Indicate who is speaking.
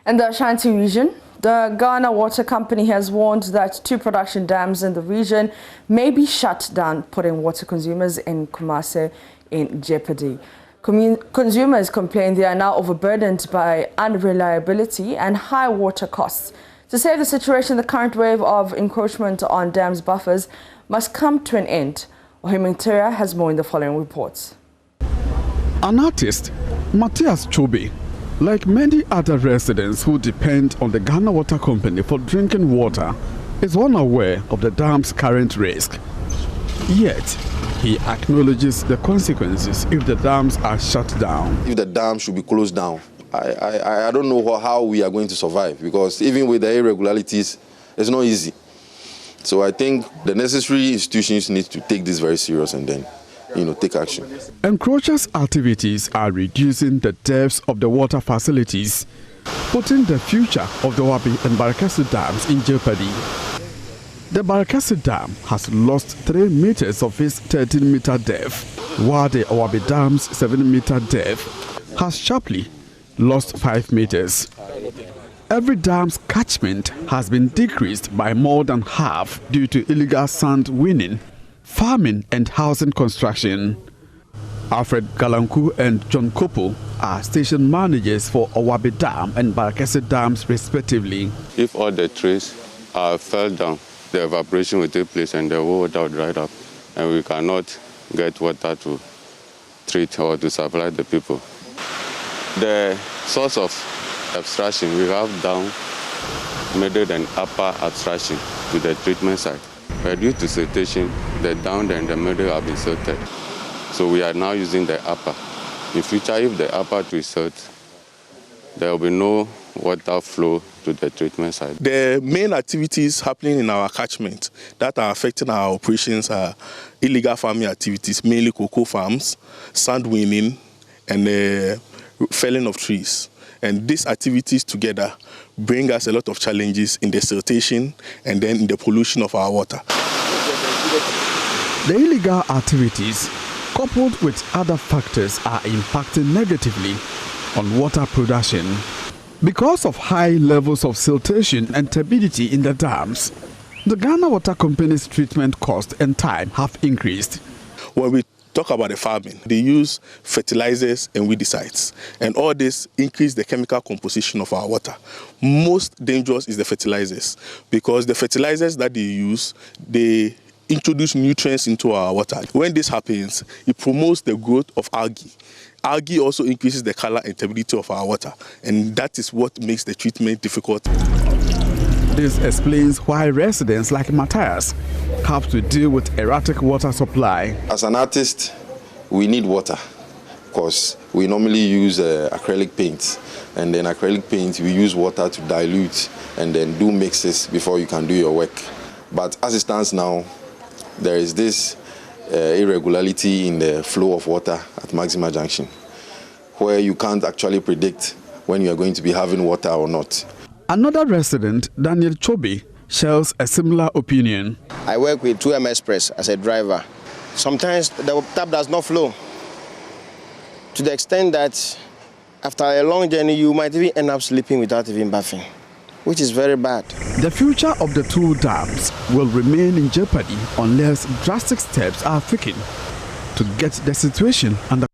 Speaker 1: In the Ashanti region, the Ghana Water Company has warned that 2 production dams in the region may be shut down, putting water consumers in Kumasi in jeopardy. Consumers complain they are now overburdened by unreliability and high water costs. To save the situation, the current wave of encroachment on dams buffers must come to an end. Ohiminteria has more in the following reports.
Speaker 2: An artist, Matthias Chobe, like many other residents who depend on the Ghana Water Company for drinking water, is unaware of the dam's current risk. Yet, he acknowledges the consequences if the dams are shut down.
Speaker 3: If the dam should be closed down, I don't know how we are going to survive, because even with the irregularities, it's not easy. So I think the necessary institutions need to take this very serious and then take action.
Speaker 2: Encroachers' activities are reducing the depths of the water facilities, putting the future of the Wabi and Barakasi dams in jeopardy. The Barakasi Dam has lost 3 meters of its 13-meter depth, while the Wabi Dam's 7-meter depth has sharply lost 5 meters. Every dam's catchment has been decreased by more than half due to illegal sand winning, farming and housing construction. Alfred Galanku and John Kopo are station managers for Owabi Dam and Barakasi Dams respectively.
Speaker 4: If all the trees fell down, the evaporation will take place and the water will dry up, and we cannot get water to treat or to supply the people. The source of abstraction, we have down, middle and upper abstraction to the treatment site. But due to siltation, the down and the middle have been silted. So we are now using the upper. In future, if the upper to is silt, there will be no water flow to the treatment site.
Speaker 5: The main activities happening in our catchment that are affecting our operations are illegal farming activities, mainly cocoa farms, sand winning, and felling of trees. And these activities together bring us a lot of challenges in the siltation and then in the pollution of our water.
Speaker 2: The illegal activities, coupled with other factors, are impacting negatively on water production. Because of high levels of siltation and turbidity in the dams, the Ghana Water Company's treatment cost and time have increased.
Speaker 5: When we talk about the farming, they use fertilizers and weedicides, and all this increase the chemical composition of our water. Most dangerous is the fertilizers, because the fertilizers that they use, they introduce nutrients into our water. When this happens, it promotes the growth of algae. Algae also increases the color and turbidity of our water, and that is what makes the treatment difficult.
Speaker 2: This explains why residents like Matthias have to deal with erratic water supply.
Speaker 3: As an artist, we need water, because we normally use acrylic paint, and then acrylic paint we use water to dilute and then do mixes before you can do your work. But as it stands now, there is this irregularity in the flow of water at Maxima Junction, where you can't actually predict when you are going to be having water or not.
Speaker 2: Another resident, Daniel Chobe, shares a similar opinion.
Speaker 6: I work with 2M Express as a driver. Sometimes the tap does not flow, to the extent that after a long journey you might even end up sleeping without even bathing, which is very bad.
Speaker 2: The future of the 2 dams will remain in jeopardy unless drastic steps are taken to get the situation under